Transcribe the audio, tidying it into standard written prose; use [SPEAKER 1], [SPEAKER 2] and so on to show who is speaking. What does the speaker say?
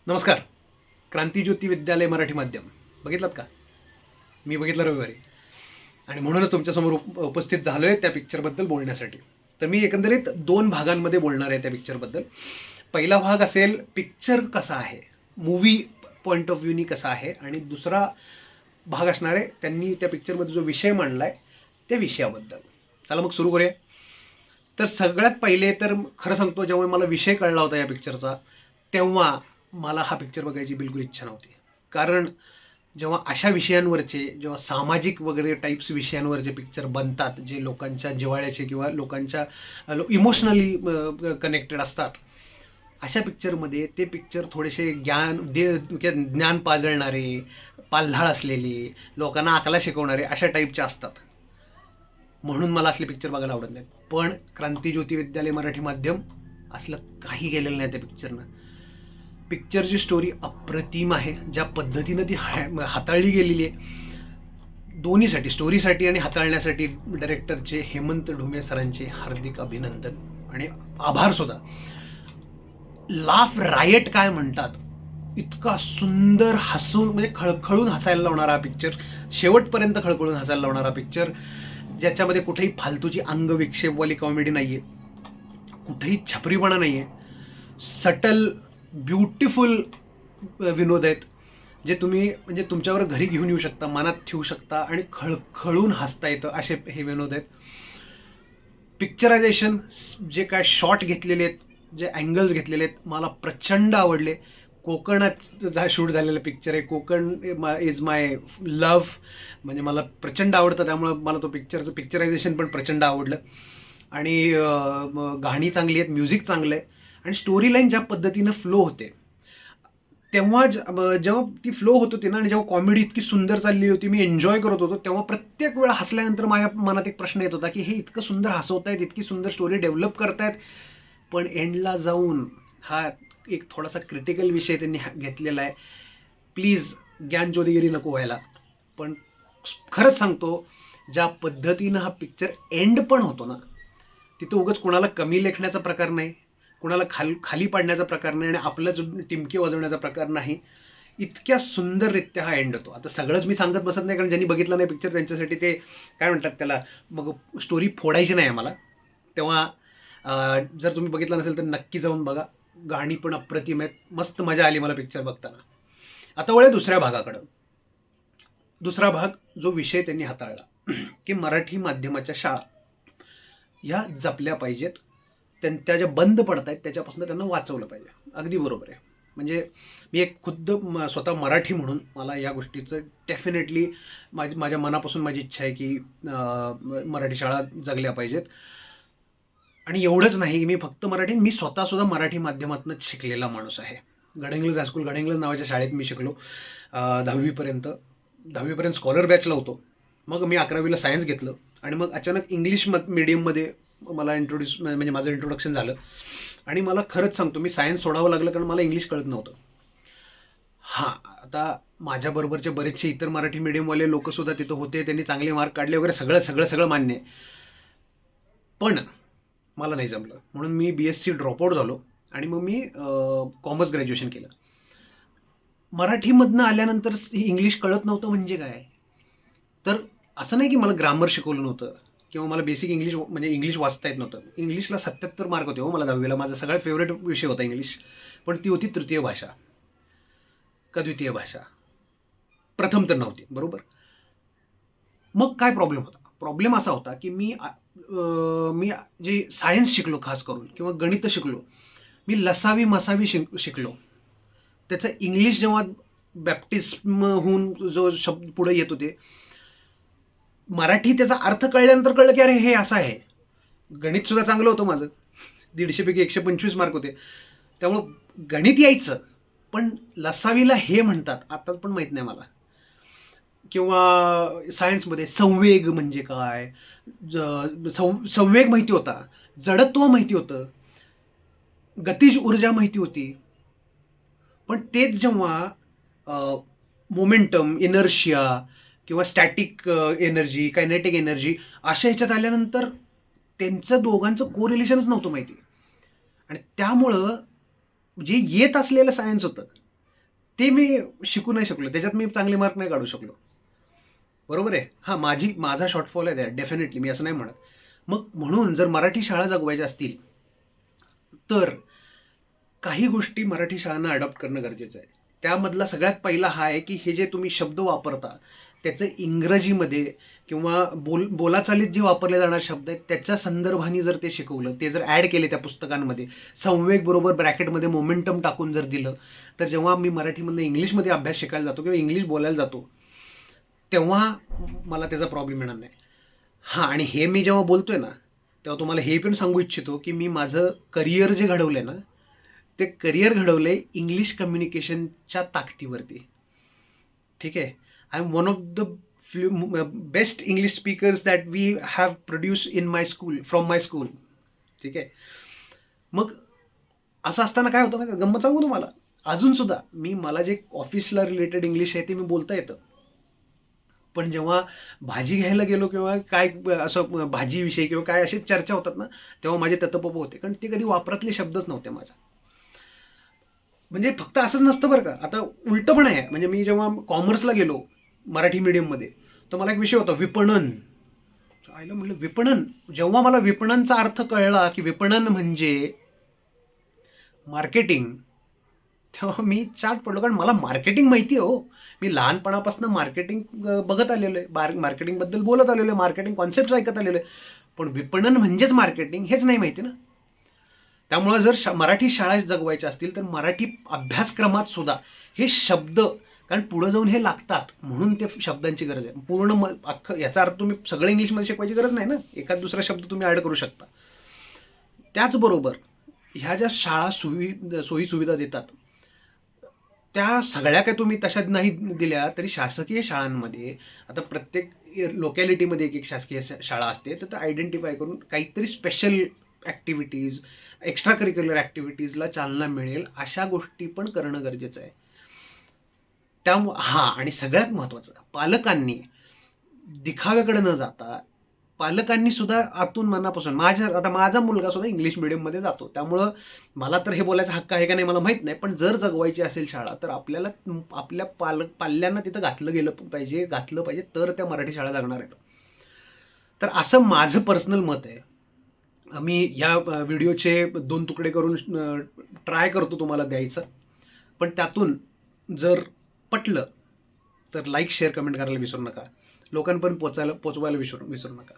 [SPEAKER 1] नमस्कार. क्रांतीज्योती विद्यालय मराठी माध्यम बघितलात का? मी बघितलं रविवारी आणि म्हणूनच तुमच्यासमोर उपस्थित झालो आहे त्या पिक्चरबद्दल बोलण्यासाठी. तर मी एकंदरीत 2 भागांमध्ये बोलणार आहे त्या पिक्चरबद्दल. पहिला भाग असेल पिक्चर कसा आहे, मूव्ही पॉईंट ऑफ व्ह्यूनी कसा आहे, आणि दुसरा भाग असणार आहे त्यांनी त्या पिक्चरमध्ये जो विषय मांडला आहे त्या विषयाबद्दल. चला मग सुरू करूया. तर सगळ्यात पहिले तर खरं सांगतो, जेव्हा मला विषय कळला होता या पिक्चरचा तेव्हा मला हा पिक्चर बघायची बिलकुल इच्छा नव्हती. कारण जेव्हा अशा विषयांवरचे, जेव्हा सामाजिक वगैरे टाईप्स विषयांवरचे पिक्चर बनतात, जे लोकांच्या जिव्हाळ्याचे किंवा लोकांच्या इमोशनली कनेक्टेड असतात, अशा पिक्चरमध्ये ते पिक्चर थोडेसे ज्ञान पाजळणारे, पाल्हाळ असलेले, लोकांना अकला शिकवणारे अशा टाईपचे असतात. म्हणून मला असले पिक्चर बघायला आवडत नाहीत. पण क्रांतीज्योती विद्यालय मराठी माध्यम असलं काही केलेलं नाही त्या पिक्चरनं. पिक्चरची स्टोरी अप्रतिम आहे. ज्या पद्धतीनं ती हाताळली गेलेली आहे, दोन्हीसाठी, स्टोरीसाठी आणि हाताळण्यासाठी डायरेक्टरचे हेमंत ढुमे सरांचे हार्दिक अभिनंदन आणि आभार सुद्धा. लाफ रायट काय म्हणतात, इतका सुंदर हसून, म्हणजे खळखळून हसायला लावणारा हा पिक्चर, शेवटपर्यंत खळखळून हसायला लावणारा पिक्चर, ज्याच्यामध्ये कुठेही फालतूची अंगविक्षेपवाली कॉमेडी नाही आहे, कुठेही छपरीपणा नाही आहे, सटल ब्युटिफुल विनोद आहेत, जे तुम्ही म्हणजे तुमच्यावर घरी घेऊन येऊ शकता, मनात ठेवू शकता आणि खळखळून हसता येतं, असे हे विनोद आहेत. पिक्चरायझेशन, जे काय शॉट घेतलेले आहेत, जे अँगल्स घेतलेले आहेत, मला प्रचंड आवडले. कोकणात शूट झालेलं पिक्चर आहे. कोकण इज माय लव्ह, म्हणजे मला प्रचंड आवडतं, त्यामुळं मला तो पिक्चरायझेशन पण प्रचंड आवडलं. आणि गाणी चांगली आहेत, म्युझिक चांगलं आहे, आणि स्टोरी लाईन ज्या पद्धतीनं फ्लो होते, तेव्हा जेव्हा ती फ्लो होत होती ना, आणि जेव्हा कॉमेडी इतकी सुंदर चालली होती, मी एन्जॉय करत होतो, तेव्हा प्रत्येक वेळा हसल्यानंतर माझ्या मनात एक प्रश्न येत होता की हे इतकं सुंदर हसवतायत, इतकी सुंदर स्टोरी डेव्हलप करतायत, पण एंडला जाऊन हा एक थोडासा क्रिटिकल विषय त्यांनी घेतलेला आहे. प्लीज ज्ञानज्योतिगिरी नको व्हायला. पण खरंच सांगतो, ज्या पद्धतीनं हा पिक्चर एंड पण होतो ना, तिथं उगाच कोणाला कमी लेखण्याचा प्रकार नाही, कोणाला खाली पाडण्याचा प्रकार नाही, आणि आपलं टिमके वाजवण्याचा प्रकार नाही. इतक्या सुंदररित्या हा एंड होतो. आता सगळंच मी सांगत बसत नाही, कारण ज्यांनी बघितलं नाही पिक्चर त्यांच्यासाठी ते काय म्हणतात त्याला, मग स्टोरी फोडायची नाही आम्हाला. तेव्हा जर तुम्ही बघितलं नसेल तर नक्की जाऊन बघा. गाणी पण अप्रतिम आहेत, मस्त मजा आली मला पिक्चर बघताना. आता वळूया दुसऱ्या भागाकडं. दुसरा भाग, जो विषय त्यांनी हाताळला की मराठी माध्यमाच्या शाळा ह्या जपल्या पाहिजेत, त्या ज्या बंद पडत आहेत त्याच्यापासून त्यांना वाचवलं पाहिजे. अगदी बरोबर आहे. म्हणजे मी एक खुद्द स्वतः मराठी म्हणून मला या गोष्टीचं डेफिनेटली माझ्या मनापासून माझी इच्छा आहे की मराठी शाळा जगल्या पाहिजेत. आणि एवढंच नाही, मी फक्त मराठी, मी स्वतःसुद्धा मराठी माध्यमातूनच शिकलेला माणूस आहे. गडहिंग्लज हायस्कूल, गडहिंग्लज नावाच्या शाळेत मी शिकलो 10वीपर्यंत. 10वीपर्यंत स्कॉलर बॅचला होतो. मग मी 11वीला सायन्स घेतलं, आणि मग अचानक इंग्लिश मीडियममध्ये मला म्हणजे माझं इंट्रोडक्शन झालं. आणि मला खरंच सांगतो, मी सायन्स सोडावं लागलं कारण मला इंग्लिश कळत नव्हतं. हां, आता माझ्याबरोबरचे बरेचसे इतर मराठी मीडियमवाले लोकंसुद्धा तिथं होते, त्यांनी चांगले मार्क काढले वगैरे, सगळं सगळं सगळं मान्य आहे. पण मला नाही जमलं, म्हणून मी BSc ड्रॉपआउट झालो, आणि मग मी कॉमर्स ग्रॅज्युएशन केलं. मराठीमधनं आल्यानंतर इंग्लिश कळत नव्हतं म्हणजे काय? तर असं नाही की मला ग्रामर शिकवलं नव्हतं किंवा मला बेसिक इंग्लिश, म्हणजे इंग्लिश वाचता येत नव्हतं. इंग्लिशला 77 मार्क होते हो मला 10वीला. माझा सगळ्यात फेवरेट विषय होता इंग्लिश. पण ती होती तृतीय भाषा का द्वितीय भाषा, प्रथम तर नव्हती, बरोबर. मग काय प्रॉब्लेम होता? प्रॉब्लेम असा होता की मी जे सायन्स शिकलो खास करून, किंवा गणित शिकलो, मी लसावी मसावी शिकलो. त्याचं इंग्लिश जेव्हा बॅप्टिस्म होऊन जो शब्द पुढे येत होते, मराठी त्याचा अर्थ कळल्यानंतर कळलं की अरे हे असं आहे. गणित सुद्धा चांगलं होतं माझं, 150 पैकी 125 मार्क होते, त्यामुळं गणित यायचं. पण लसावीला हे म्हणतात आताच पण माहीत नाही मला. किंवा सायन्समध्ये संवेग म्हणजे काय, संवेग माहिती होता, जडत्व माहिती होतं, गतिज ऊर्जा माहिती होती. पण तेच जेव्हा मोमेंटम, इनर्शिया किंवा स्टॅटिक एनर्जी, कायनेटिक एनर्जी अशा ह्याच्यात आल्यानंतर त्यांचं दोघांचं कोरिलेशनच नव्हतं माहिती. आणि त्यामुळं जे येत असलेलं सायन्स होतं ते मी शिकू नाही शकलो, त्याच्यात मी चांगले मार्क नाही काढू शकलो. बरोबर आहे. हां, माझा शॉर्टफॉल आहे त्यात डेफिनेटली, मी असं नाही म्हणत. मग म्हणून जर मराठी शाळा जगवायच्या असतील, तर काही गोष्टी मराठी शाळांना अडॉप्ट करणं गरजेचं आहे. त्यामधला सगळ्यात पहिला हा आहे, की हे जे तुम्ही शब्द वापरता, त्याचं इंग्रजीमध्ये किंवा बोलाचालीत जे वापरले जाणारे शब्द आहेत, त्याच्या संदर्भाने जर ते शिकवलं, ते जर ॲड केले त्या पुस्तकांमध्ये, संवेग बरोबर ब्रॅकेटमध्ये मोमेंटम टाकून जर दिलं, तर जेव्हा मी मराठीमधनं इंग्लिशमध्ये अभ्यास शिकायला जातो किंवा इंग्लिश बोलायला जातो, तेव्हा मला त्याचा प्रॉब्लेम येणार नाही. हां, आणि हे मी जेव्हा बोलतोय ना, तेव्हा तुम्हाला हे पण सांगू इच्छितो, की मी माझं करिअर जे घडवलंय ना, ते करिअर घडवलंय इंग्लिश कम्युनिकेशनच्या ताकदीवरती. ठीक आहे. I am one of the best English speakers that we have produce in my school, from my school. ठीक आहे. मग असं असताना काय होतं माहिती, गंमत सांगू तुम्हाला, अजून सुद्धा मला जे ऑफिसला रिलेटेड इंग्लिश आहे ते मी बोलता येतं. पण जेव्हा भाजी घ्यायला गेलो किंवा काय असं भाजीविषयी किंवा काय अशी चर्चा होतात ना, तेव्हा माझे ततपप होते, कारण ते कधी वापरातले शब्दच नव्हते माझ्या. म्हणजे फक्त असंच नसतं बरं का, आता उलटं पण आहे. म्हणजे मी जेव्हा कॉमर्सला गेलो मराठी मीडियममध्ये, तर मला एक विषय होता विपणन. आईला म्हटलं विपणन. जेव्हा मला विपणनचा अर्थ कळला, की विपणन म्हणजे मार्केटिंग, तेव्हा मी चाट पडलो, कारण मला मार्केटिंग माहिती आहे हो. मी लहानपणापासून मार्केटिंग बघत आलेलो आहे, मार्केटिंगबद्दल बोलत आलेलो आहे, मार्केटिंग कॉन्सेप्ट ऐकत आलेलो आहे. पण विपणन म्हणजेच मार्केटिंग हेच नाही माहिती ना. त्यामुळं जर मराठी शाळा जगवायच्या असतील, तर मराठी अभ्यासक्रमात सुद्धा हे शब्द, कारण पुढे जाऊन हे लागतात, म्हणून ते शब्दांची गरज आहे. पूर्ण अख्खं याचा अर्थ तुम्ही सगळं इंग्लिशमध्ये शिकवायची गरज नाही ना, एखाद दुसरा शब्द तुम्ही ॲड करू शकता. त्याचबरोबर ह्या ज्या शाळा सोयी सुविधा देतात, त्या सगळ्या काही तुम्ही तशा नाही दिल्या तरी शासकीय शाळांमध्ये, आता प्रत्येक लोकॅलिटीमध्ये एक एक शासकीय शाळा असते, तर ते आयडेंटिफाय करून काहीतरी स्पेशल ॲक्टिव्हिटीज, एक्स्ट्रा करिक्युलर ॲक्टिव्हिटीजला चालना मिळेल अशा गोष्टी पण करणं गरजेचं आहे. त्यामुळं हां, आणि सगळ्यात महत्त्वाचं, पालकांनी दिखाव्याकडे न जाता, पालकांनी सुद्धा आतून मनापासून, आता माझा मुलगा सुद्धा इंग्लिश मिडियममध्ये जातो, त्यामुळं मला तर हे बोलायचा हक्क आहे का नाही मला माहीत नाही, पण जर जगवायची असेल शाळा, तर आपल्याला आपल्या पाल्यांना तिथं घातलं पाहिजे, तर त्या मराठी शाळा जगणार आहेत. तर असं माझं पर्सनल मत आहे. मी या व्हिडिओचे 2 तुकडे करून ट्राय करतो तुम्हाला द्यायचं, पण त्यातून जर पटलं तर लाईक, शेअर, कमेंट करायला विसरू नका. लोकांपर्यंत पोचवायला विसरू नका.